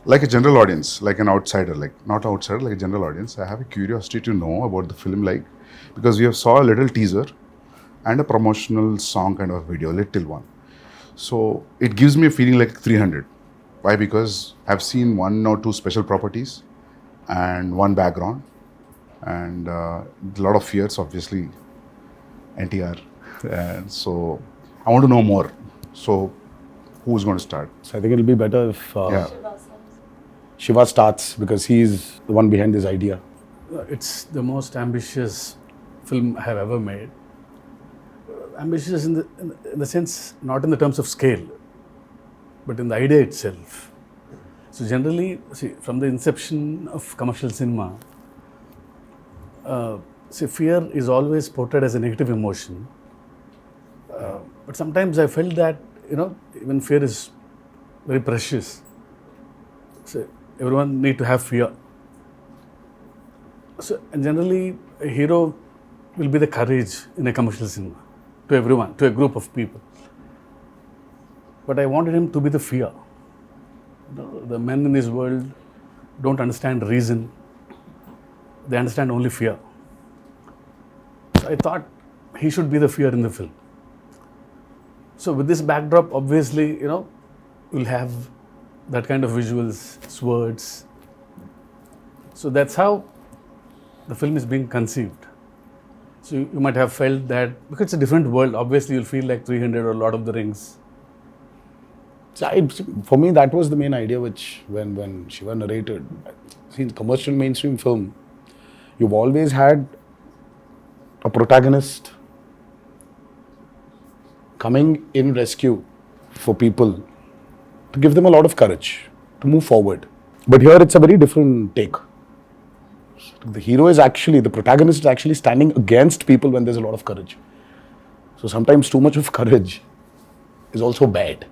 like a general audience, like an outsider, like not outsider, like a general audience, I have a curiosity to know about the film, like, because we have saw a little teaser and a promotional song kind of video, little one. So it gives me a feeling like 300. Why? Because I've seen one or two special properties and one background and a lot of fears, obviously, NTR. And so I want to know more. So who's going to start? So I think it'll be better if Yeah. Shiva starts, because he's the one behind this idea. It's the most ambitious film I have ever made. Ambitious in the sense, not in the terms of scale, but in the idea itself. So generally, see, from the inception of commercial cinema, fear is always portrayed as a negative emotion. But sometimes I felt that, even fear is very precious. So everyone need to have fear. So, and generally, a hero will be the courage in a commercial cinema to everyone, to a group of people. But I wanted him to be the fear. The men in this world don't understand reason. They understand only fear. So I thought he should be the fear in the film. So with this backdrop, obviously, we'll have that kind of visuals, swords. So that's how the film is being conceived. So you might have felt that, because it's a different world, obviously you'll feel like 300 or Lord of the Rings. So for me, that was the main idea, which when Shiva narrated. See, in commercial mainstream film, you've always had a protagonist coming in rescue for people, to give them a lot of courage to move forward. But here it's a very different take. The hero is actually, the protagonist is actually standing against people when there's a lot of courage. So sometimes too much of courage is also bad.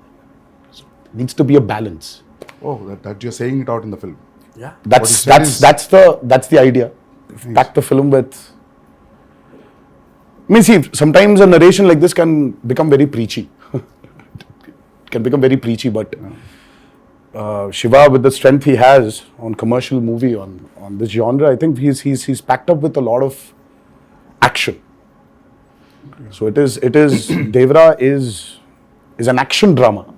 So it needs to be a balance. Oh, that you're saying it out in the film. Yeah. That's the idea. Pack the film with. I mean, see, sometimes a narration like this can become very preachy. But Shiva, with the strength he has on commercial movie, on this genre, I think he's packed up with a lot of action. Okay. So it is Devara is an action drama.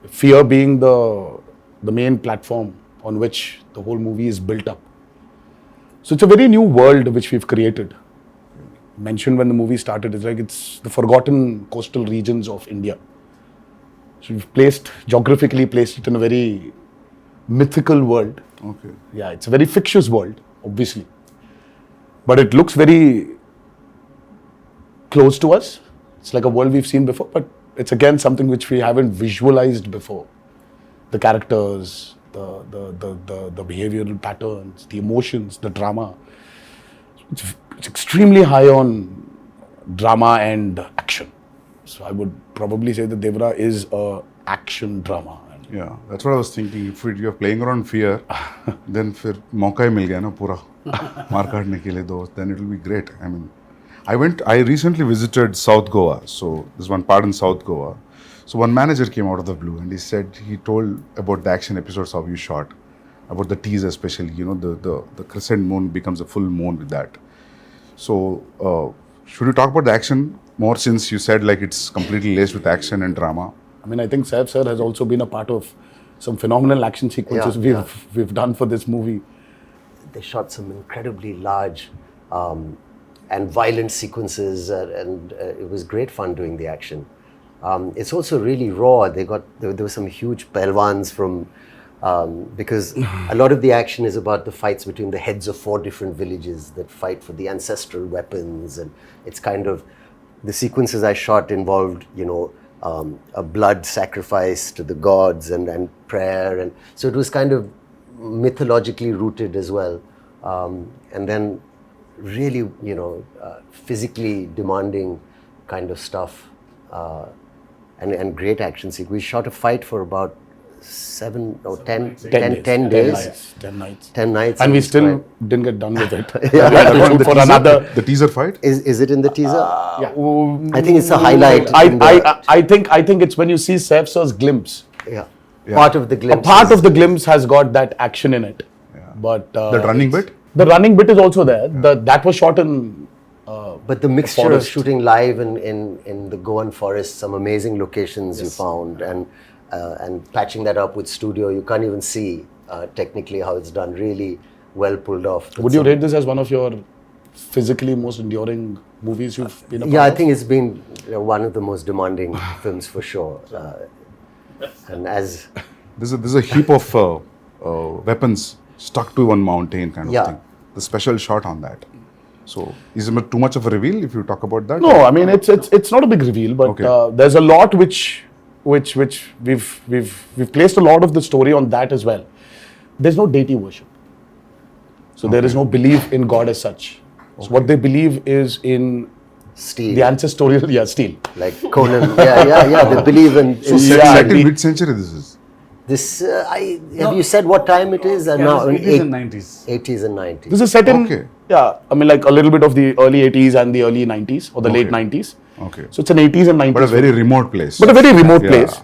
Fear being the main platform on which the whole movie is built up. So it's a very new world which we've created. Mentioned when the movie started, it's the forgotten coastal regions of India. So we've geographically placed it in a very mythical world. Okay. Yeah, it's a very fictitious world, obviously. But it looks very close to us. It's like a world we've seen before, but it's again something which we haven't visualized before. The characters, the behavioral patterns, the emotions, the drama. It's extremely high on drama and action. So I would probably say that Devara is a action drama. Yeah, that's what I was thinking. If you're playing around fear, then फिर मौका ही मिल गया ना पूरा मार काटने के लिए दो, then it will be great. I mean, I recently visited South Goa. So there's one part in South Goa. So one manager came out of the blue and he told about the action episodes how you shot, about the teaser especially. The crescent moon becomes a full moon with that. So should we talk about the action more, since you said like it's completely laced with action and drama? I mean, I think Saif sir has also been a part of some phenomenal action sequences we've done for this movie. They shot some incredibly large and violent sequences, and it was great fun doing the action. It's also really raw. There were some huge pelwans from because a lot of the action is about the fights between the heads of 4 different villages that fight for the ancestral weapons, and it's kind of the sequences I shot involved, a blood sacrifice to the gods and prayer, and so it was kind of mythologically rooted as well, and then really physically demanding kind of stuff, and great action sequence. We shot a fight for about 10 days. 10 nights. 10 nights. And we still didn't get done with it. The teaser fight? Is it in the teaser? Yeah. I think it's a highlight. I think it's when you see Saif sir's glimpse. Yeah. Yeah. Part of the A glimpse. part is- of the glimpse has got that action in it. Yeah. But That running bit? The running bit is also there. That was shot in. But the mixture of forest. shooting live in the Goan forest, some amazing locations you found, and patching that up with studio, you can't even see technically how it's done. Really well pulled off. But Would you some- rate this as one of your physically most enduring movies you've been a part Yeah, I of? think it's been one of the most demanding films for sure. And as There's a heap of weapons stuck to one mountain kind of Yeah. thing. The special shot on that. So is it too much of a reveal if you talk about that? No, I mean it's not a big reveal, but Okay. there's a lot which we've placed a lot of the story on that as well. There's no deity worship, so there is no belief in God as such. So what they believe is in Steel, the ancestorial steel. like Conan. Yeah. They believe in. So Yeah, set in the- mid-century this is. This. Have you said what time it is? Yeah, Now it's 80s and 90s. 80s and 90s. This is set in Okay. I mean like a little bit of the early 80s and the early 90s or the late Okay. 90s. Okay. So it's an 80s and 90s. But a very remote place. But a very remote Yeah. place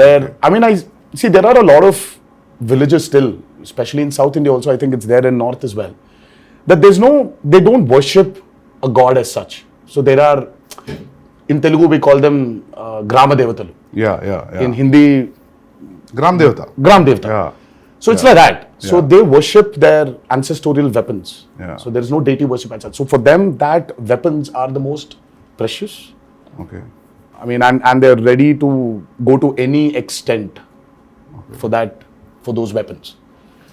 where I mean I see there are a lot of villages still, especially in South India also. I think it's there in North as well. That they don't worship a god as such. So there are, in Telugu we call them Grama Devatalu. Yeah. In Hindi, Gram Devata. Gram Devata. Yeah. So it's like that. So Yeah. they worship their ancestorial weapons. Yeah. So there is no deity worship as such. So for them, that weapons are the most precious. Okay. I mean, and they're ready to go to any extent for those weapons.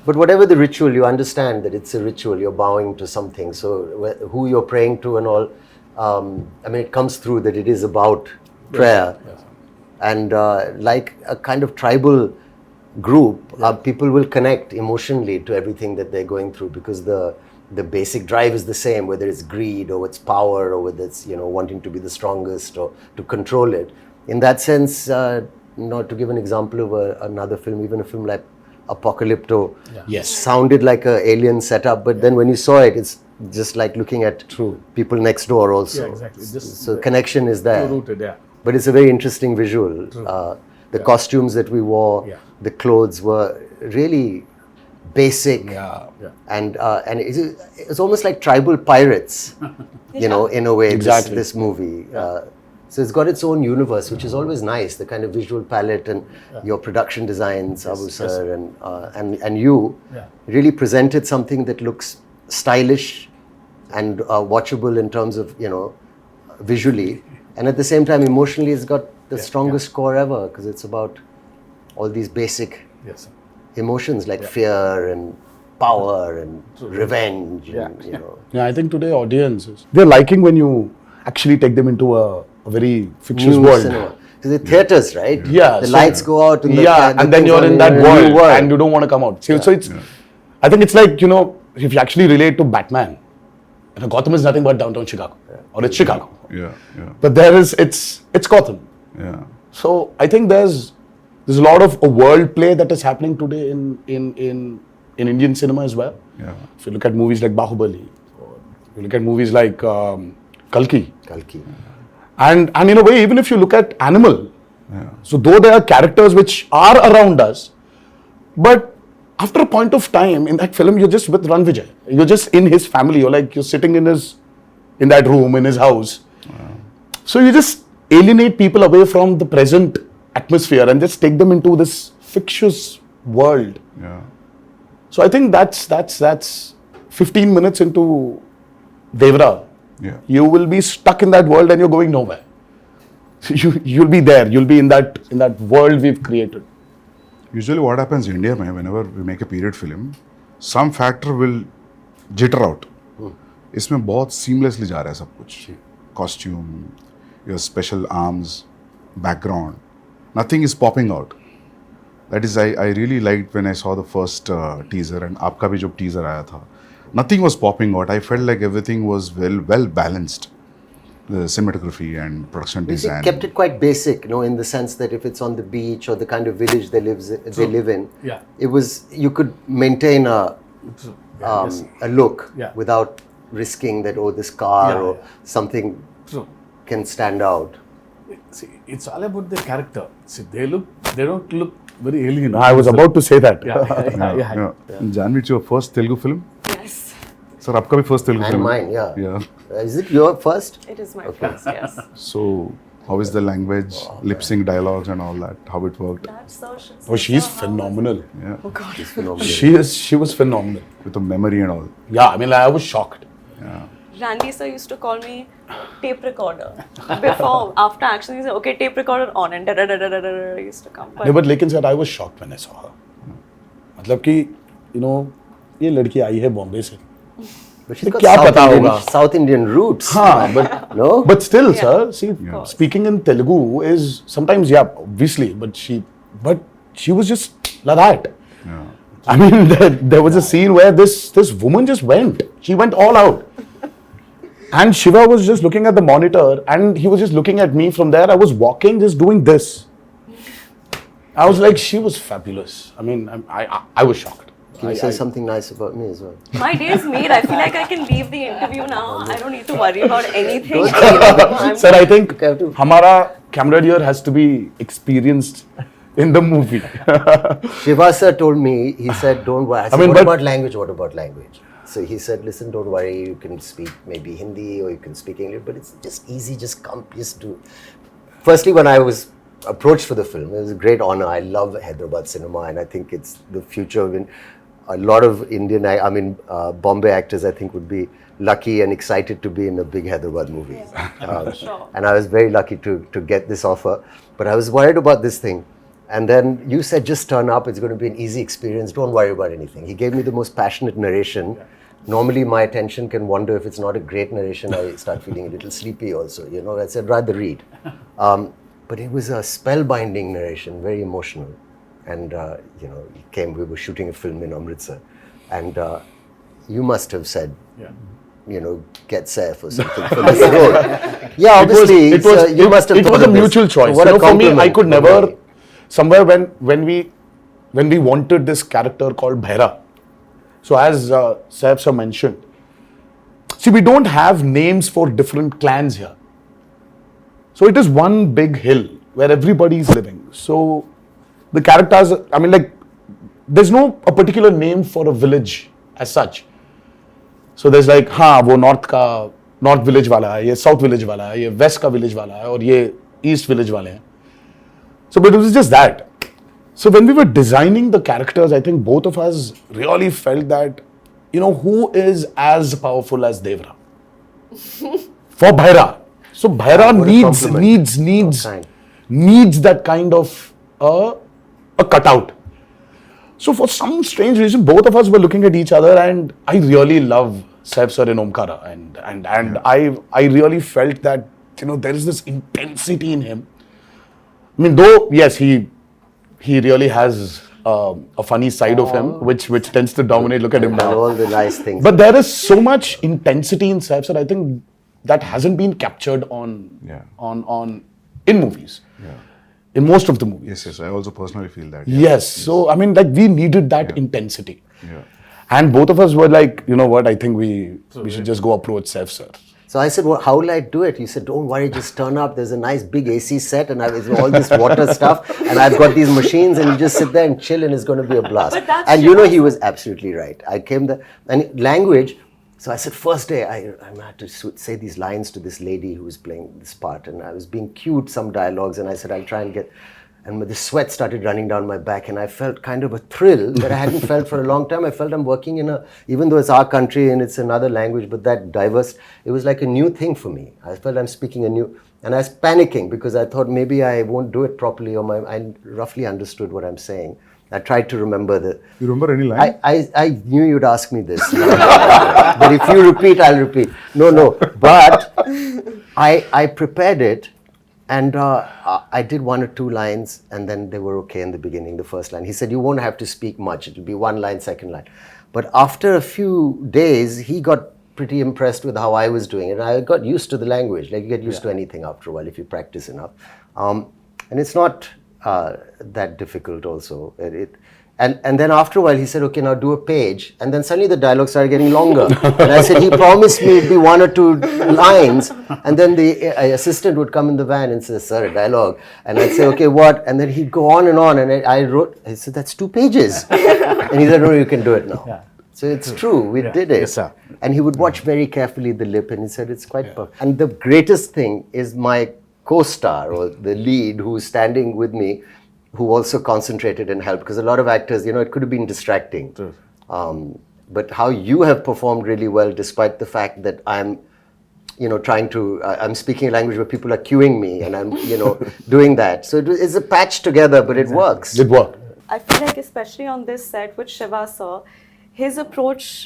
But whatever the ritual, you understand that it's a ritual. You're bowing to something. So who you're praying to and all, I mean, it comes through that it is about prayer. And like a kind of tribal group, people will connect emotionally to everything that they're going through because the basic drive is the same, whether it's greed or it's power or whether it's wanting to be the strongest or to control it. In that sense, to give an example of another film, even a film like Apocalypto, Yes. sounded like a alien setup, but then when you saw it, it's just like looking at people next door also. Yeah, exactly. Just So connection is there. Rooted, yeah. But it's a very interesting visual. The costumes that we wore, Yeah. the clothes were really basic. And it's almost like tribal pirates, in a way, Exactly. this movie. So it's got its own universe, which is always nice, the kind of visual palette and your production designs, Abu Sir, and you really presented something that looks stylish and watchable in terms of, visually. And at the same time, emotionally, it's got the strongest score ever because it's about all these basic Yes. Sir. emotions like fear and power and revenge. And, Yeah, I think today audiences, they're liking when you actually take them into a very fictitious new world. cinema. Because the theaters, right? Yeah, The so- lights go out. And And then you're in that world and you don't want to come out. So it's, I think it's like, if you actually relate to Batman, Gotham is nothing but downtown Chicago. Or it's Chicago. Yeah. But it's Gotham. Yeah. So I think there's a lot of a world play that is happening today in Indian cinema as well. Yeah. If you look at movies like Bahubali, or you look at movies like Kalki, and in a way, even if you look at Animal, so though there are characters which are around us, but after a point of time in that film, you're just with Ran Vijay. You're just in his family. You're sitting in that room in his house. So you just alienate people away from the present atmosphere and just take them into this fictitious world. Yeah. So I think that's 15 minutes into Devara. Yeah. You will be stuck in that world and you're going nowhere. You'll be there. You'll be in that world we've created. Usually what happens in India, whenever we make a period film, some factor will jitter out. इसमें बहुत seamlessly जा रहा है सब कुछ. Costume, your special arms, background, nothing is popping out. That is, I really liked when I saw the first teaser and आपका भी जो teaser आया था. Nothing was popping out. I felt like everything was well balanced. The cinematography and production They design. kept it quite basic, in the sense that if it's on the beach or the kind of village they live in, Yeah. it was, you could maintain a look without risking that, this car or something True. can stand out. See, it's all about the character. See, they don't look very alien. I was about to say that. Yeah. Jahnavi, it's your first Telugu film? Yes, Sir, आपका भी first Telugu And film? mine, yeah. Yeah. Is it your first? it is my first, yes. So, how is the language, lip sync dialogues and all that? How it worked? That's so shit. Oh, she's phenomenal. Yeah. Oh God. Phenomenal. She was phenomenal. With the memory and all. Yeah, I mean, like, I was shocked. Randy sir used to call me tape recorder. Before, after action, he said, okay, tape recorder on, and da used to come. But No, but लेकिन sir, I was shocked when I saw her. मतलब कि, you know, ये लड़की आई है बॉम्बे से. But she's got क्या South पता Indian, होगा? South Indian roots. हाँ, but No? but still, Yeah. sir, see, speaking in Telugu is sometimes, yeah, obviously, but she was just like that. I mean, there was a scene where this woman just went. She went all out. And Shiva was just looking at the monitor and he was just looking at me from there. I was walking, just doing this. I was like, she was fabulous. I mean, I was shocked. Can you say something nice about me as well? my day is made. I feel like I can leave the interview now. I don't need to worry about anything. I'm- Sir, I think Okay, I have to- Hamara camaraderie has to be experienced in the movie. Shiva sir told me, he said, don't worry. I said, mean, what but- about language? What about language? So he said, listen, don't worry. You can speak maybe Hindi or you can speak English, but it's just easy. Just come, just do. Firstly, when I was approached for the film, it was a great honor. I love Hyderabad cinema and I think it's the future of a lot of Indian, Bombay actors, I think, would be lucky and excited to be in a big Hyderabad movie. Sure. And I was very lucky to get this offer. But I was worried about this thing. And then you said, just turn up. It's going to be an easy experience. Don't worry about anything. He gave me the most passionate narration. Normally, my attention can wander. If it's not a great narration, I start feeling a little sleepy also. You know, I said, rather read. But it was a spellbinding narration, very emotional. And, you know, we were shooting a film in Amritsar. And you must have said, you know, get Saif or something for this role. Yeah, obviously, you must have it thought was a of this. mutual choice. What You a know, for me, I compliment. could never, somewhere when we wanted this character called Bhaira. So as Saif sir mentioned, see, we don't have names for different clans here. So it is one big hill where everybody is living. So the characters, I mean, like, there's no a particular name for a village as such. So there's like, हाँ वो north village वाला है, ये south village वाला है, ये west का village वाला है, और ये east village वाले हैं. So but it was just that. So when we were designing the characters, I think both of us really felt that, you know, who is as powerful as Devara? For Bhaira. So Bhaira What a compliment. needs that kind of a cutout. So for some strange reason, both of us were looking at each other, and I really love Saif sir in Omkara, and I really felt that, you know, there is this intensity in him. I mean, though yes, he really has a funny side of him, which tends to dominate. Look at him And now. all the nice things. But there is so much intensity in Saif sir. I think that hasn't been captured on in movies. In most of the movies. Yes, I also personally feel that. Yes. So, I mean, like, we needed that intensity. Yeah. And both of us were like, you know what, I think we should just go approach Saif sir. So I said, well, how will I do it? He said, don't worry, just turn up. There's a nice big AC set and it's all this water stuff. And I've got these machines and you just sit there and chill and it's going to be a blast. But that's And you know, Shiva's- he was absolutely right. I came there and language. So I said, first day, I had to say these lines to this lady who was playing this part. And I was being cued some dialogues and I said, I'll try and get... And the sweat started running down my back and I felt kind of a thrill that I hadn't felt for a long time. I felt I'm working in even though it's our country and it's another language, but that diverse, it was like a new thing for me. I felt I'm speaking and I was panicking because I thought maybe I won't do it properly or I roughly understood what I'm saying. I tried to remember You remember any line? I knew you'd ask me this. But if you repeat, I'll repeat. No. But I prepared it. And I did one or two lines and then they were okay in the beginning, the first line. He said, you won't have to speak much. It'll be one line, second line. But after a few days, he got pretty impressed with how I was doing it. And I got used to the language. Like you get used to anything after a while if you practice enough. And it's not that difficult also. And then after a while, he said, okay, now do a page. And then suddenly the dialogue started getting longer. And I said, he promised me it'd be 1 or 2 lines. And then the assistant would come in the van and say, sir, a dialogue. And I'd say, okay, what? And then he'd go on. And I said, that's 2 pages. And he said, no, you can do it now. Yeah. So it's true, we did it. Yes, sir. And he would watch very carefully the lip and he said, it's quite perfect. And the greatest thing is my co-star or the lead who's standing with me, who also concentrated and helped, because a lot of actors, it could have been distracting. But how you have performed really well, despite the fact that I'm, trying to, I'm speaking a language where people are cueing me and I'm, doing that. So it's a patch together, but it works. It worked. I feel like especially on this set with Shiva sir, his approach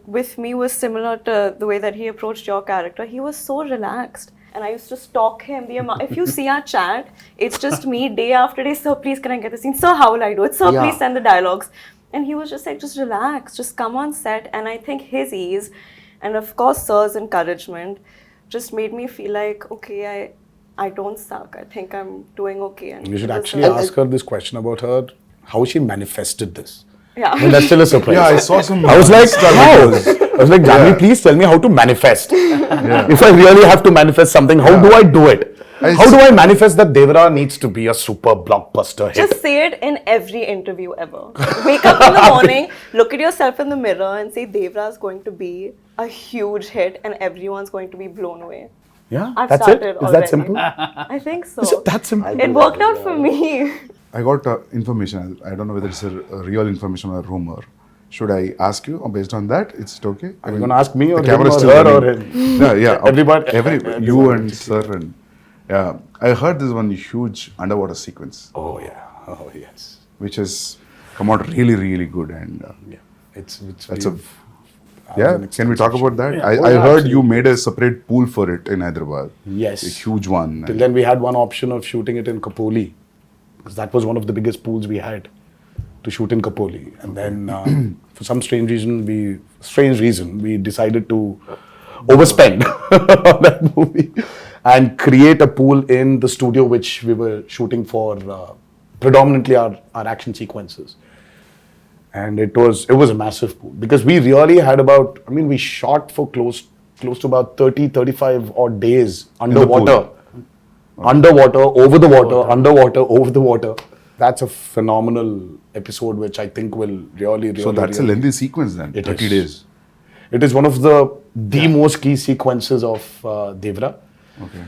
with me was similar to the way that he approached your character. He was so relaxed. And I used to stalk him. If you see our chat, it's just me day after day. Sir, please can I get the scene? Sir, how will I do it? Sir, please send the dialogues. And he was just like, just relax, just come on set. And I think his ease, and of course sir's encouragement, just made me feel like, okay, I don't suck. I think I'm doing okay. And You should actually ask her this question about her, how she manifested this. Yeah. I mean, that's still a surprise. Yeah, I saw some. I was like, Insta how? videos. I was like, Jahnavi, please tell me how to manifest. If I really have to manifest something, how do I do it? How do I manifest that Devara needs to be a super blockbuster hit? Just say it in every interview ever. Wake up in the morning, look at yourself in the mirror and say Devara is going to be a huge hit and everyone's going to be blown away. Yeah, I've that's started it. Is already. that simple? I think so. Is it that simple? I'll It do worked that out as for well. me. I got information. I don't know whether it's a real information or a rumor. Should I ask you, or based on that, is it okay? Are you going to ask me or the him camera or is still her or running. him? Yeah. Everybody. You and sir and yeah. I heard this one huge underwater sequence, Oh, yeah. Oh, yes. which has come out really, really good. And Yeah. It's that's a we've- yeah. an Can we talk about that? Yeah. I Oh, yeah, heard you made a separate pool for it in Hyderabad. Yes. A huge one. Till then, we had one option of shooting it in Kapoli, because that was one of the biggest pools we had to shoot in Kapoli. And then, for some strange reason, we decided to overspend on that movie and create a pool in the studio which we were shooting for predominantly our action sequences. And it was a massive pool, because we really had we shot for close to about 35 odd days underwater. Underwater, over the water, underwater, over the water. That's a phenomenal episode which I think will really So that's a lengthy sequence then. It 30 is. days. It is one of the most key sequences of Devara. Okay.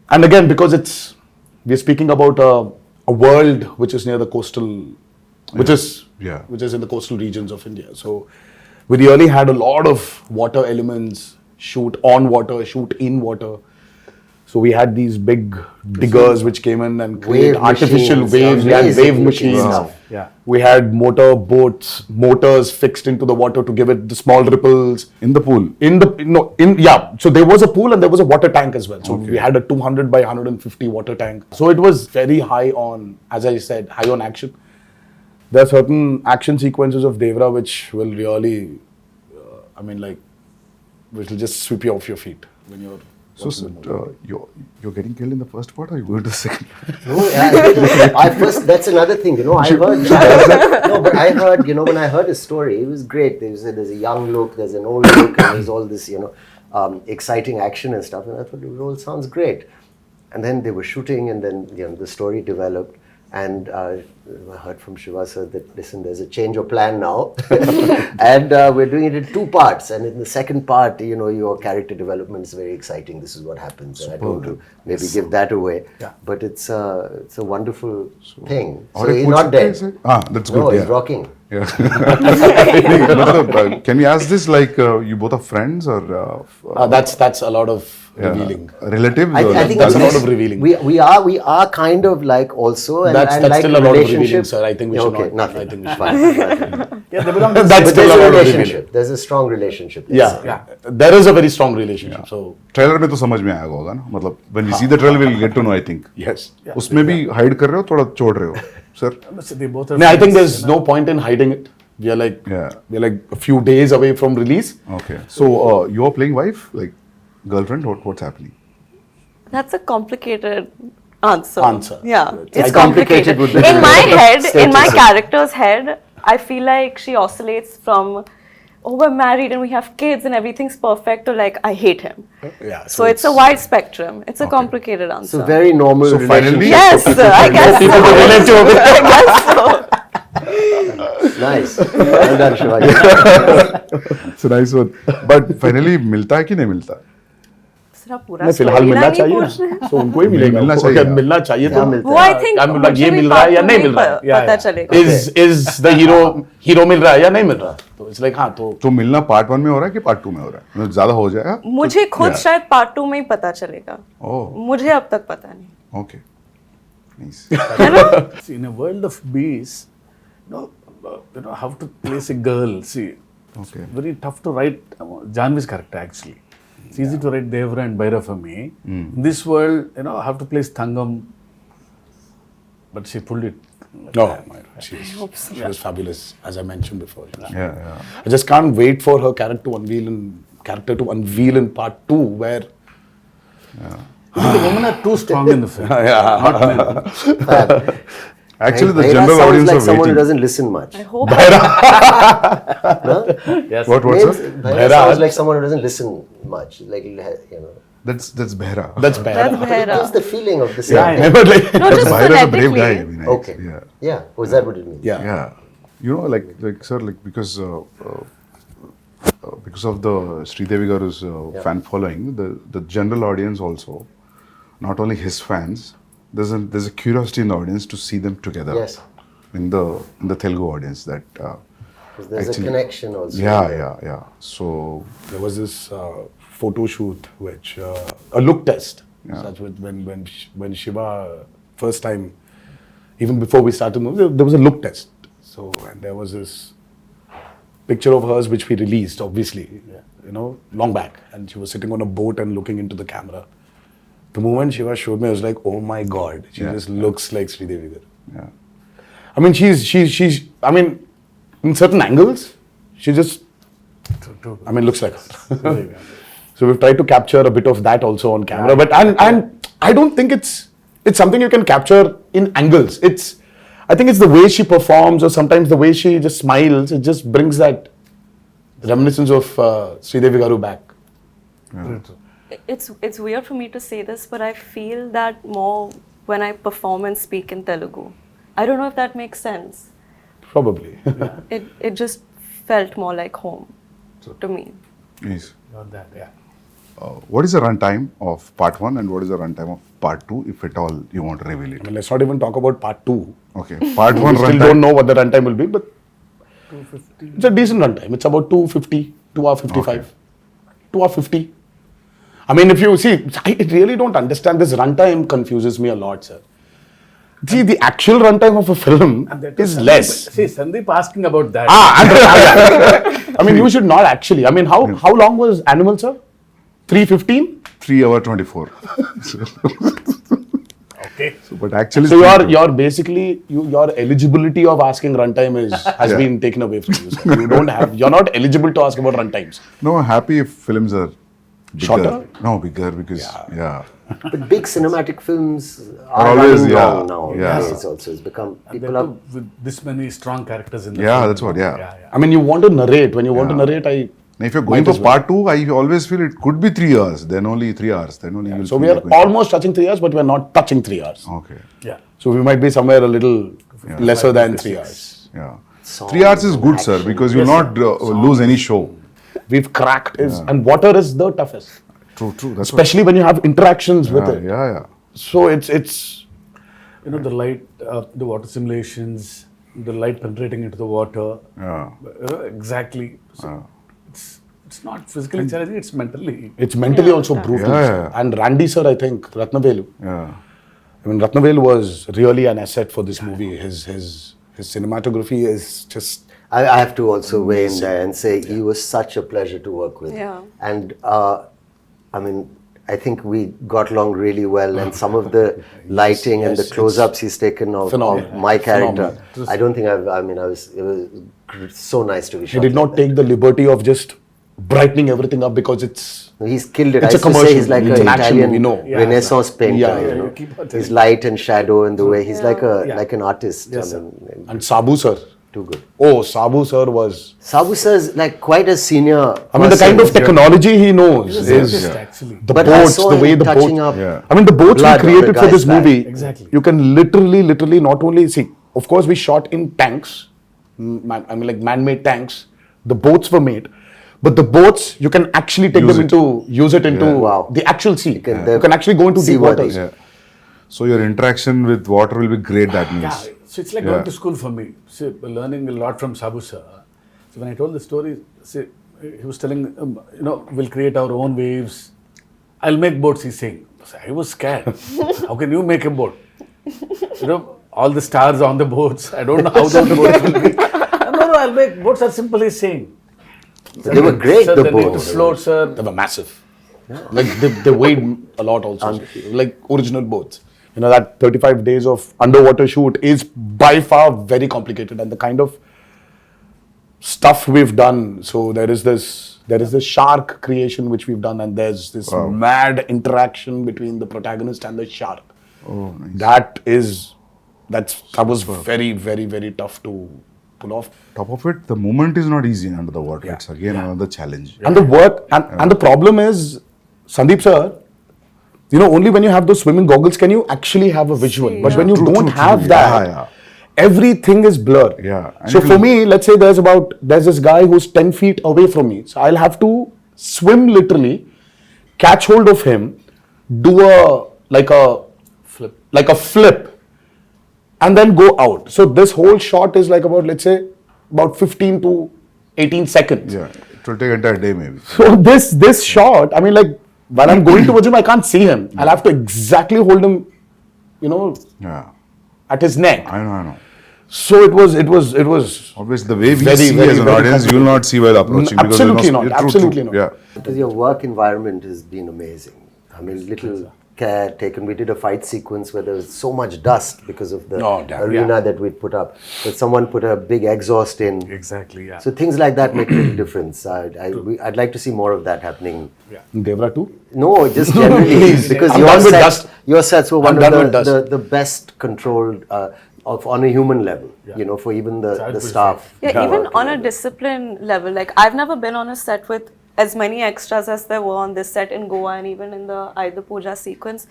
And again, because we're speaking about a world which is near the coastal, which is in the coastal regions of India. So we really had a lot of water elements, shoot on water, shoot in water. So we had these big diggers which came in and created artificial machines, waves. We had amazing wave looking machines. stuff. Yeah. We had motors fixed into the water to give it the small ripples. In the pool. So there was a pool and there was a water tank as well. So we had a 200 by 150 water tank. So it was very high on, as I said, high on action. There are certain action sequences of Devara which will really, which will just sweep you off your feet when you're. So, you're getting killed in the first part, or you going to the second? No, that's another thing, I heard. No, but I heard, when I heard his story, it was great. There's a young look, there's an old look, and there's all this, exciting action and stuff. And I thought, it all sounds great. And then they were shooting, and then, the story developed. And I heard from Shiva sir that, listen, there's a change of plan now. And we're doing it in 2 parts. And in the second part, your character development is very exciting. This is what happens. And I don't want to maybe give that away. Yeah. But it's a wonderful thing. Or So a he's coach not dead. plays it? That's good. No, yeah. he's rocking. Yeah. Can we ask this, like, you both are friends or? That's a lot of revealing. Relatives? I or think That's a it's- lot of revealing. We are kind of like also, and That's like still a lot of revealing, relationship. sir. I think we should Okay, not. nothing. I think we should Fine, nothing. Yeah, they belong to the That's But still there's a a lot of relationship. revealing. There's a strong relationship. let's say. Yeah, there is a very strong relationship. So trailer में तो समझ में आएगा होगा ना, मतलब when we see the trailer we'll get to know, I think. yes. उसमें भी hide कर रहे हो, थोड़ा छोड़ रहे हो, sir? They both are No, I think friends, there's no point in hiding it. We are like a few days away from release. Okay. So you're playing wife, like girlfriend. What's happening? That's a complicated answer. Yeah, it's complicated complicated. would be In my head, in my status. character's head, I feel like she oscillates from, oh, we're married and we have kids and everything's perfect, to like, I hate him. Yeah. So it's a wide spectrum. It's a complicated answer. So very normal So finally- Yes, I guess so. I guess so. Nice. Well done, Shivaji. It's a nice one. But finally, मिलता है कि नहीं मिलता? सिर्फ पूरा नहीं, फिलहाल storyline मिलना ही चाहिए पूछ रहे हैं। ना, तो उनको ही मिलेगा, मिलना उनको चाहिए। अगर मिलना चाहिए क्या तो मिलता वो है? आई थिंक I'm like, ये मिल रहा है या नहीं मिल रहा है? पता चलेगा। is the hero मिल रहा है या नहीं मिल रहा? तो it's like, हाँ, तो तो मिलना पार्ट 1 में हो रहा है कि पार्ट 2 में हो रहा है? मतलब ज्यादा हो जाएगा? मुझे खुद Yeah. शायद पार्ट 2 में ही पता चलेगा। ओह, मुझे अब तक पता नहीं। Okay. Nice. See, in a world of bees, how to place a girl. See, it's Okay. very tough to write Jahnavi's character actually. It's easy to write Devara and Bhaira for me. In this world, I have to place Thangam, but she pulled it. no, she was fabulous, as I mentioned before. Yeah. I just can't wait for her character to unveil in part 2, where The women are too strong in the film. Not men. Actually, the Bhaira general sounds audience like are someone who waiting. doesn't listen much. I hope Yes. What, Names, sir? Bhaira sounds like someone who doesn't listen much. Like, That's Behra. that's bad. that's But it gives Bhaira. the feeling of the same Yeah, thing. Never like, No, just Behra is a brave guy. I phonetically. mean, Okay. Yeah. Yeah. Was that what it means? yeah. Yeah. Sir, because of the Sridevi Garu's fan following, the general audience also, not only his fans, there's a curiosity in the audience to see them together. Yes. In the Telugu audience, that 'Cause there's actually- a connection also. yeah. So There was this photo shoot, which a look test. Such with when Shiva first time, even before we started the movie, there was a look test. So and there was this picture of hers which we released, obviously, long back, and she was sitting on a boat and looking into the camera. The moment Shiva showed me, I was like, oh my god, she Yeah. just looks like Sridevi Garu. yeah. I mean, she's. I mean, in certain angles, she just. I mean, looks like her. So we've tried to capture a bit of that also on camera, but and I don't think it's something you can capture in angles. I think it's the way she performs, or sometimes the way she just smiles. It just brings that reminiscence of Sridevi Garu back. It's weird for me to say this, but I feel that more when I perform and speak in Telugu. I don't know if that makes sense. Probably. It just felt more like home to me. Yes. Not that, yeah. What is the runtime of part 1 and what is the runtime of part 2, if at all you want to reveal I it? mean, let's not even talk about part 2. Okay. Part 1 We still runtime. don't know what the runtime will be, but 250. It's a decent runtime. It's about 250, 2 hour 55, Okay. 2 hour 50. I mean, if you see, I really don't understand this runtime. Confuses me a lot, sir. See, the actual runtime of a film is less. See, Sandeep asking about that. I mean, you should not actually. I mean, how long was Animal, sir? 3:15. 3 hour 24. Okay. But actually, So you're basically your eligibility of asking runtime has been taken away from you, sir. You're not eligible to ask about runtimes. no, happy if films are bigger. Shorter? No, bigger because But big cinematic films Are are always, running yeah, long now. yeah. It's also it's become And people then are. too, with this many strong characters in the Yeah, film. that's what, yeah. Yeah. I mean, you want to narrate. When you want to narrate, Now, if you're going Might for as well. part 2, I always feel it could be 3 hours. Then only 3 hours. Then only you'll So feel we are like going- almost touching 3 hours, but we are not touching 3 hours. Okay. Yeah. So we might be somewhere a little lesser than 3 hours. Yeah. Songs 3 hours is and good, sir, action. because you'll not lose any show. We've cracked and water is the toughest, True. That's especially when you have interactions with what, it. yeah. So it's The light, the water simulations, the light penetrating into the water. Yeah. Exactly. So it's not physically challenging, it's mentally. mentally also brutal. Yeah, sir. yeah. And Randy sir, I think Ratnavelu. Yeah. I mean, Ratnavelu was really an asset for this movie. His cinematography is just. I have to also weigh in there and say he was such a pleasure to work with. Yeah. And I mean, I think we got along really well, and some of the lighting and the yes, close-ups he's taken of phenomenal. my character. Phenomenal. I don't think it was so nice to be He shot. did not like that. take the liberty of just brightening everything up because He's killed it. It's I a used to say commercial. he's like It's an an action Italian movie, no. Renaissance painter. Yeah, you know? you keep on His telling light and shadow and the way he's like an artist. Yes, I mean, And Sabu sir. too good. Oh, Sabu sir was... Sabu sir is like quite a senior. I mean, the person. kind of technology he knows He's is... an artist, actually. The But I boats, saw the him way the touching boat... up Yeah. I mean, the boats we blood on created the for guy's this back. movie, Exactly. you can literally not only see, of course, we shot in tanks, I mean, like man-made tanks. The boats were made, but the boats you can actually take use it into Wow. the actual sea. You can- can actually go into deep seaworthy. waters. Yeah. So your interaction with water will be great, that means. Yeah, so it's like going to school for me. See, learning a lot from Sabu sir. So when I told the story, see, he was telling, we'll create our own waves. I'll make boats, he's saying. So I was scared. How can you make a boat? All the stars on the boats. I don't know how those boats will be. No, I'll make boats are simple, he's saying. They were great, Sir, the they need to boats. float, sir. They were massive. Like they weighed a lot also. Like original boats. You know, that 35 days of underwater shoot is by far very complicated, and the kind of stuff we've done. So there is this shark creation which we've done, and there's this mad interaction between the protagonist and the shark. Oh, nice. That was very, very, very tough to pull off. Top of it, the movement is not easy under the water. It's again another challenge. And the work and the problem is, Sandeep sir, only when you have those swimming goggles can you actually have a visual. But when you don't have that, everything is blurred. Yeah. And So for me, let's say there's this guy who's 10 feet away from me. So I'll have to swim literally, catch hold of him, do a flip, and then go out. So this whole shot is like about 15 to 18 seconds. Yeah, it will take entire day maybe. So this shot, I mean, like when I'm going towards him, I can't see him. I'll have to exactly hold him, Yeah, at his neck. I know. So it was. Obviously, the way we Very, see very, as an very audience, you will not see while approaching. Absolutely not. True. Absolutely not. Yeah. Because your work environment has been amazing. I mean, little care taken. We did a fight sequence where there was so much dust because of the arena that we'd put up. But someone put a big exhaust in. Exactly, yeah. So things like that make a big difference. I'd like to see more of that happening. Devara too? No, just generally because I'm done with dust. your sets were I'm one done of with dust. the best controlled on a human level. For even the staff. Yeah, even on a discipline level, like I've never been on a set with as many extras as there were on this set in Goa and even in the Aida Puja sequence.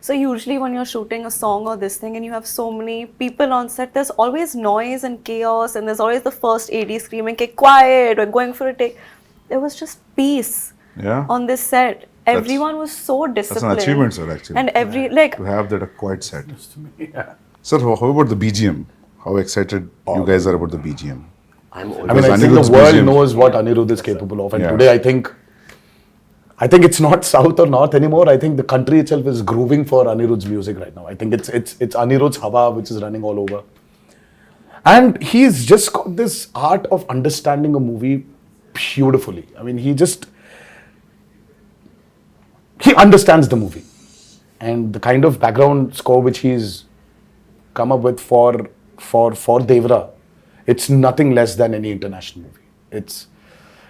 So usually when you're shooting a song or this thing and you have so many people on set, there's always noise and chaos and there's always the first AD screaming, "Okay, quiet," or going for a take. There was just peace on this set. Everyone was so disciplined. That's an achievement, sir, actually. And to have that a quiet set. Yeah. Sir, how about the BGM? How excited you guys are about the BGM? I mean, Because I think Anirudh's the world BGM knows what Anirudh is capable of. And Yeah. today, I think it's not South or North anymore. I think the country itself is grooving for Anirudh's music right now. I think it's Anirudh's Hawa which is running all over. And he's just got this art of understanding a movie beautifully. I mean, he understands the movie. And the kind of background score which he's come up with for Devara, it's nothing less than any international movie. It's,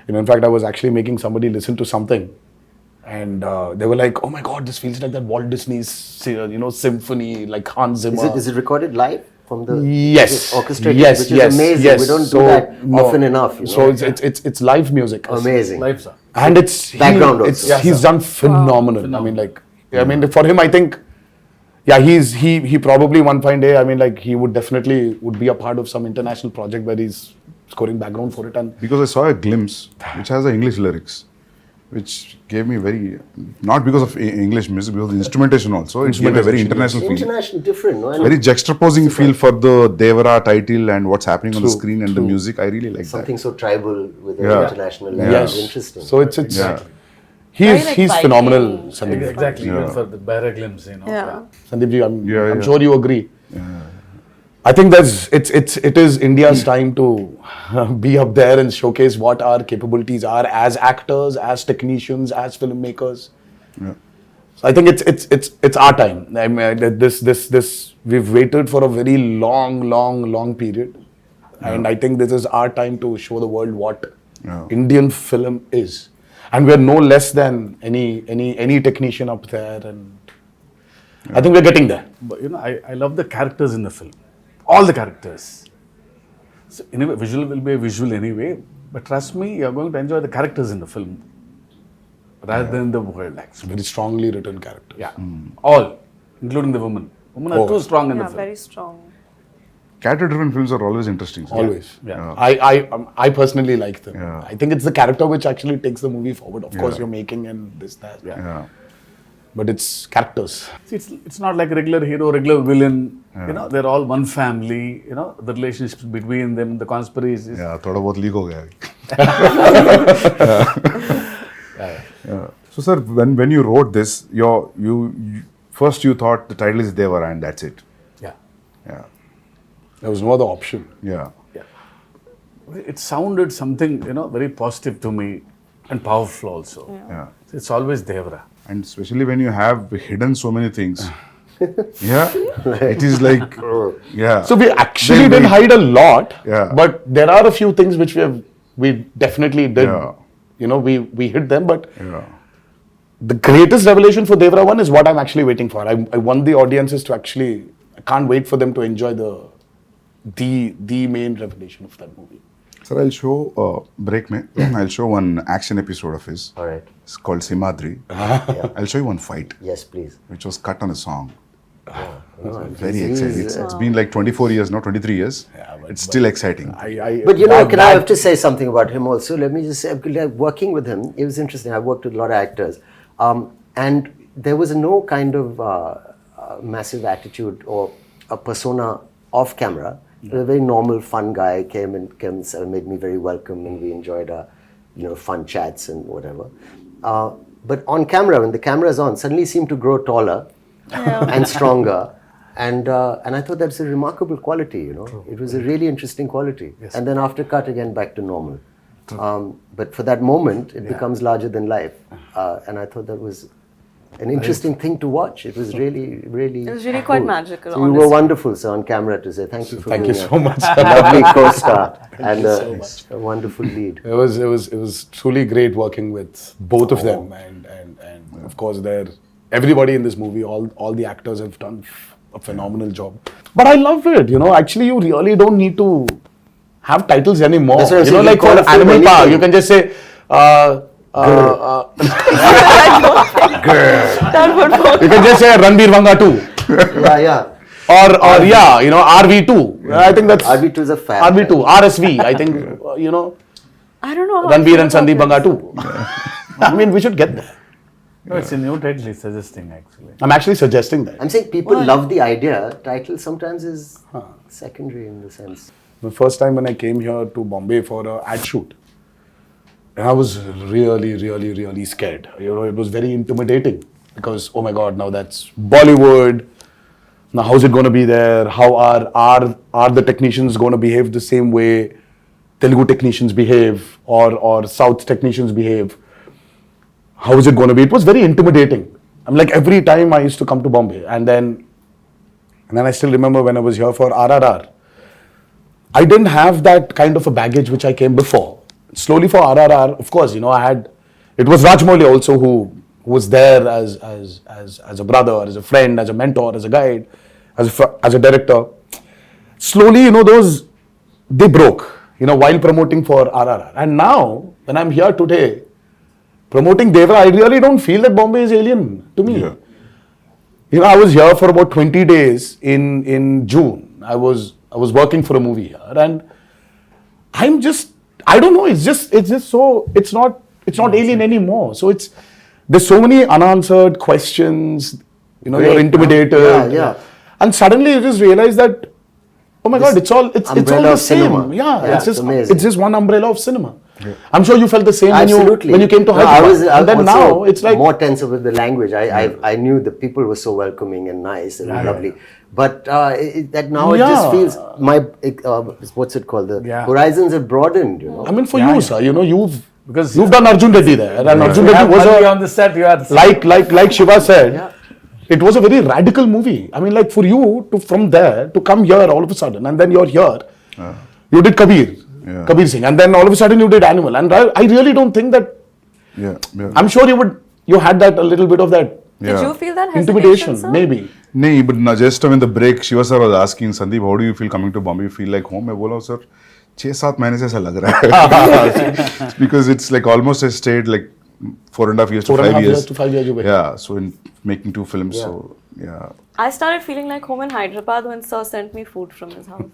in fact, I was actually making somebody listen to something, and they were like, "Oh my God, this feels like that Walt Disney's, symphony, like Hans Zimmer." Is it recorded live from the Yes. orchestrated? Yes. Which is yes. amazing. Yes. We don't So, do that no. often enough. So it's live music. Amazing. Life, sir. And it's Background also. he's done phenomenal. I mean, for him, I think, he probably one fine day, I mean, like he would be a part of some international project where he's scoring background for it. And Because I saw a glimpse which has the English lyrics, which gave me not because of English music, because of the instrumentation also, it gave a very international feel. International, different. No? Very juxtaposing feel for the Devara title and what's happening on the screen and the music. I really like Something so tribal with an Yeah. international level. yes, Interesting. So it's Yeah. Very, like, he's Viking. phenomenal, Sandeep. Exactly, even for the bearer glimpse, Yeah. Sandeep ji, I'm Yeah. sure you agree. I think it is India's time to be up there and showcase what our capabilities are as actors, as technicians, as filmmakers. Yeah. So I think it's our time. I mean, this we've waited for a very long period, and I think this is our time to show the world what Indian film is. And we're no less than any technician up there, and I think we're getting there. But I love the characters in the film. All the characters. So anyway, visual will be a visual anyway. But trust me, you're going to enjoy the characters in the film rather than the world, actually. Very strongly written character. Yeah. All, including the women. Women are too strong in the Yeah, film. very strong. Character-driven films are always interesting. So. Always. Yeah. I personally like them. Yeah. I think it's the character which actually takes the movie forward. Of course, Yeah. you're making and this, that. Yeah. But it's characters. See, it's not like regular hero, regular villain. They're all one family. The relationships between them, the conspiracies. Yeah, थोड़ा बहुत leak हो गया अभी. Yeah. So sir, when you wrote this, you first you thought the title is Devara and that's it. Yeah. Yeah. There was no other option. Yeah. It sounded something, very positive to me and powerful also. Yeah. It's always Devara. And especially when you have hidden so many things. Yeah. It is like, yeah. So we actually Then didn't hide a lot. Yeah. But there are a few things which we definitely did. Yeah. We hid them. But Yeah. the greatest revelation for Devara 1 is what I'm actually waiting for. I want the audiences to actually, I can't wait for them to enjoy the main revelation of that movie. Sir, I'll show, break mein, I'll show one action episode of his. All right. It's called Simadri. I'll show you one fight, Yes, please. which was cut on a song. No, Very he's- exciting. It's been like 24 years, not 23 years. It's still exciting. But I have to say something about him also. Let me just say, like, working with him, it was interesting. I worked with a lot of actors. And there was no kind of massive attitude or a persona off camera. He was a very normal, fun guy, came and made me very welcome, and we enjoyed fun chats and whatever. But on camera, when the camera is on, suddenly he seemed to grow taller and stronger. And I thought that's a remarkable quality, It was a really interesting quality. Yes. And then after cut, again, back to normal. But for that moment, it becomes larger than life. And I thought that was an interesting thing to watch. It was really, really It was really quite magical, So you were wonderful, sir, on camera to say thank you for Thank being you so much. a lovely co-star and a wonderful lead. It was truly great working with both of them, and of course everybody in this movie, all the actors have done a phenomenal job. But I love it, Actually, you really don't need to have titles anymore. That's what I'm saying, Like you for call a film Animal Power, anything. you can just say. That would work. You can just say Ranbir Vanga 2. Yeah. Or RV2. I think that's RV2 is a fab. RV2, RSV. I think I don't know how I Ranbir feel and about Sandeep Vanga this. 2. I mean, we should get there. No, it's a new title he's suggesting, actually. I'm actually suggesting that. I'm saying people love the idea. Title sometimes is secondary in the sense. The first time when I came here to Bombay for an ad shoot, and I was really, really, really scared. It was very intimidating because, oh my God, now that's Bollywood. Now, how's it going to be there? How are the technicians going to behave the same way Telugu technicians behave or South technicians behave? How is it going to be? It was very intimidating. I'm like, every time I used to come to Bombay, and then I still remember when I was here for RRR, I didn't have that kind of a baggage which I came before. Slowly for RRR, of course, it was Rajmouli also who was there as a brother, as a friend, as a mentor, as a guide, as a director. Slowly, they broke, while promoting for RRR. And now, when I'm here today, promoting Devara, I really don't feel that Bombay is alien to me. Yeah. I was here for about 20 days in June. I was working for a movie here, and I don't know, it's not alien anymore. So there's so many unanswered questions, you're intimidated. Yeah. And suddenly you just realize that, oh my God, it's all the of same. cinema. Yeah, It's amazing. it's just one umbrella of cinema. Yeah. I'm sure you felt the same Absolutely. when you came to No, Hyderabad. I And then also now it's like more tense with the language. I knew the people were so welcoming and nice and lovely. But that now it just feels what's it called? The horizons have broadened. I mean, for you, sir, Because you've done Arjun Reddy there, and Arjun you Reddy have was money on the set. You are like Shiva said, it was a very radical movie. I mean, like for you from there to come here all of a sudden, and then you're here. You did Kabir. Yeah. Kabir Singh, and then all of a sudden you did Animal, and I really don't think that. Yeah. Yeah. I'm sure you had that a little bit of that Did you feel that hesitation, intimidation, sir? maybe. नहीं, but ना just when the break, Shiva sir was asking Sandeep, how do you feel coming to Bombay? You feel like home? मैं बोला sir, 6-7 महीने से ऐसा लग रहा है. Because it's like almost I stayed like 4.5 years to 5 years. to 5 years you were here. Yeah, so in making 2 films, Yeah. so yeah. I started feeling like home in Hyderabad when Sir sent me food from his house.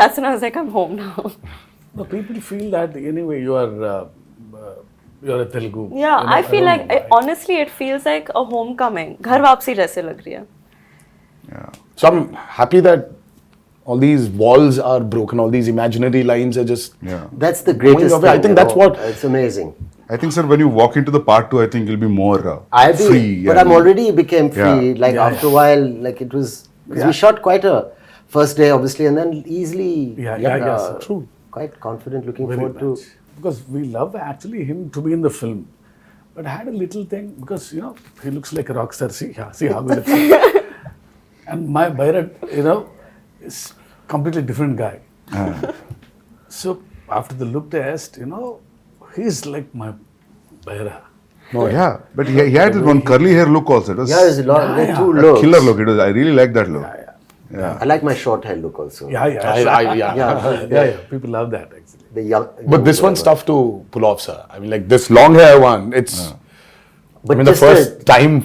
That's when I was like, I'm home now. No, people feel that anyway you're a Telugu. Yeah, You know, I feel don't like know why. honestly, it feels like a homecoming. घर वापसी जैसे लग रही है. Yeah. So I'm happy that all these walls are broken, all these imaginary lines are just. Yeah. That's the greatest away. I thing. think you that's know. what- It's amazing. I think, sir, when you walk into the part 2, I think you'll be more free. But I'm already became free. Yeah. Like Yeah, after a while, like it was, because we shot quite a first day, obviously, and then easily. Yeah, sir. True. Quite confident, looking Very forward much. Because we love actually him to be in the film. But I had a little thing because he looks like a rock star. See how good it is. And my Bharat, is completely different guy. So after the look test, he's like my Bharat. Oh, yeah. But he had that one curly hair look also. It was to. Yeah, there's a lot. There are two a looks. killer look. It was. I really like that look. I like my short hair look also. Yeah. Yeah. People love that actually. The young. But this one's tough to pull off, sir. I mean, like this long hair one, it's. But I mean, the just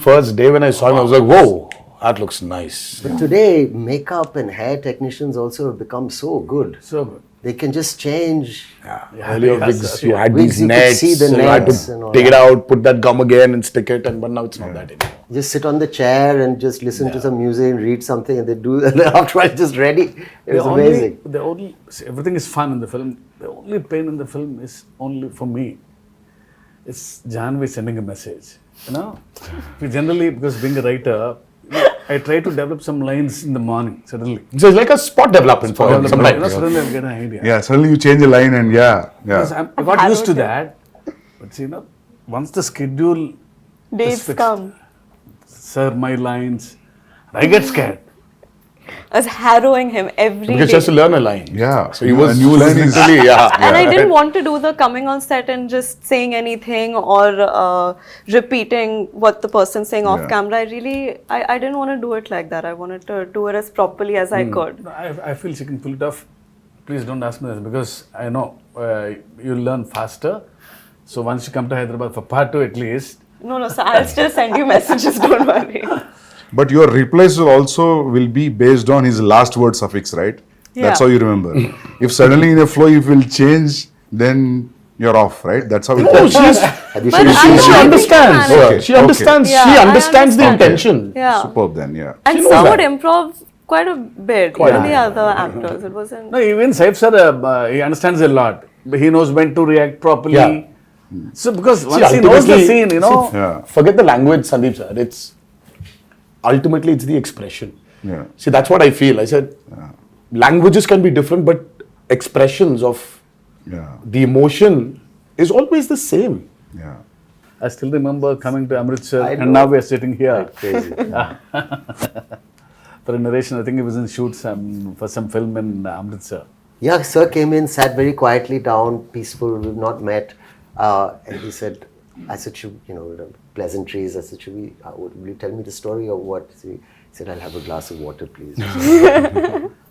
first day when I saw him, I was like, whoa, that looks nice. But today, makeup and hair technicians also have become so good. So good. They can just change. Earlier yes, wigs, sir. you had Wigs, these you could nets, see the so you had nets and all to take it that. out, put that gum again and stick it, but now it's not that anymore. Just sit on the chair and just listen to some music and read something, and they do. And after it's just ready. It was amazing. Everything is fun in the film. The only pain in the film is only for me. It's Jahnavi sending a message. We generally, because being a writer, I try to develop some lines in the morning suddenly. So it's like a spot development for him sometimes. Suddenly I get an idea. Yeah. Suddenly you change a line and Because I got used to that. But once the schedule Days is fixed, come. sir, my lines, I get scared. I was harrowing him every Because he day. has to learn a line. Yeah. So he was a new line is literally, And I didn't want to do the coming on set and just saying anything or repeating what the person's saying off Yeah. camera. I didn't want to do it like that. I wanted to do it as properly as I could. I feel she can pull it off. Please don't ask me this because I know you'll learn faster. So once you come to Hyderabad for part 2 at least. No, so I'll still send you messages, don't worry. But your replies will be based on his last word suffix, right? That's Yeah. how you remember. If suddenly in a flow you will change, then you're off, right? That's how it Oh, goes. Have you But seen I she know, I think understands. you manage. She Okay. understands. Yeah, she I understands the understand. intention. Yeah. Superb then, yeah. And knows Sir that. would improv quite a bit. Even the other actors. It wasn't. No, even Saif sir, he understands a lot. He knows when to react properly. Yeah. So because See, once he knows the ultimately- scene, Yeah. Forget the language, Sandeep sir. Ultimately it's the expression. Yeah. See, that's what I feel. I said, languages can be different, but expressions of Yeah. the emotion is always the same. Yeah. I still remember coming to Amritsar I and know. now we are sitting here Crazy. for a narration. I think it was in shoot for some film in Amritsar. Yeah, sir came in, sat very quietly down, peaceful. We've not met, and he said, "I said, pleasantries. I said, will you tell me the story or what?" So he said, "I'll have a glass of water, please."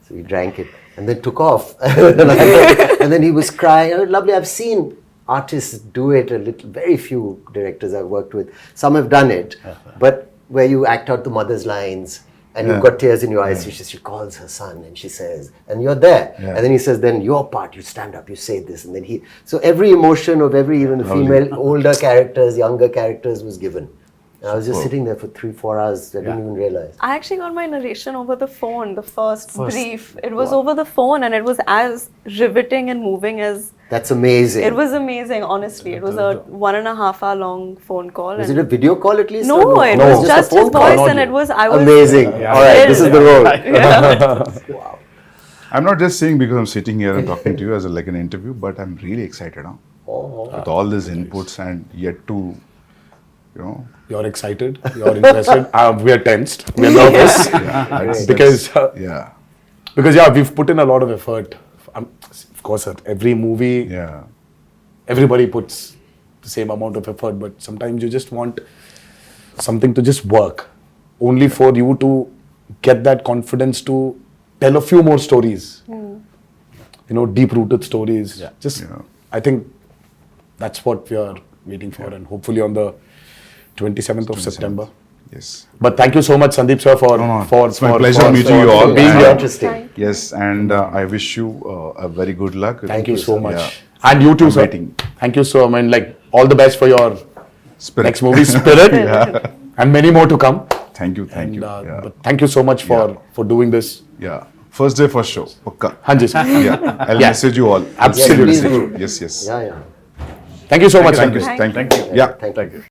So he drank it and then took off. And then he was crying. Oh, lovely. I've seen artists do it a little. Very few directors I've worked with. Some have done it, but where you act out the mother's lines. And you've got tears in your eyes. She calls her son and she says, and you're there. Yeah. And then he says, then your part, you stand up, you say this. And then so every emotion of every, even the female, older characters, younger characters was given. And I was just sitting there for 3-4 hours. I didn't even realize. I actually got my narration over the phone, the first brief. It was over the phone and it was as riveting and moving as... That's amazing. It was amazing, honestly. It was a 1.5 hour long phone call. Was and it a video call at least? No, or it No, was just just a his phone call, voice not and you. it was... I was Amazing. All right, this is the role. Yeah. I'm not just saying because I'm sitting here and talking to you as like an interview, but I'm really excited with all these inputs and yet to, You're excited, you're interested. We are tensed, we are nervous. that's- Because yeah. we've put in a lot of effort. Of course, sir. Every movie, Yeah. everybody puts the same amount of effort, but sometimes you just want something to just work. Only for you to get that confidence to tell a few more stories. You know, deep-rooted stories. Yeah. Just, Yeah. I think that's what we are waiting for, and hopefully on the 27th of September. Yes. But thank you so much, Sandeep sir, for No, no, for it's my for- pleasure for- meeting for- you for all. being And- here. Interesting. Yes, and I wish you a very good luck. Thank you so much. Yeah. And you too, I'm sir. waiting. Thank you so much. Like, all the best for your Spirit. next movie, Spirit, and many more to come. Thank you, thank you. And, Yeah. but thank you so much for doing this. Yeah. First day, first show. Pakka. Hanji, sir. Yeah. I'll Yeah. message you all. Absolutely. Yeah, please do. Yes, yes. Yeah, yeah. Thank you so much, Thank you. Sandeep. Thank you. Thank you. Yeah. Thank you.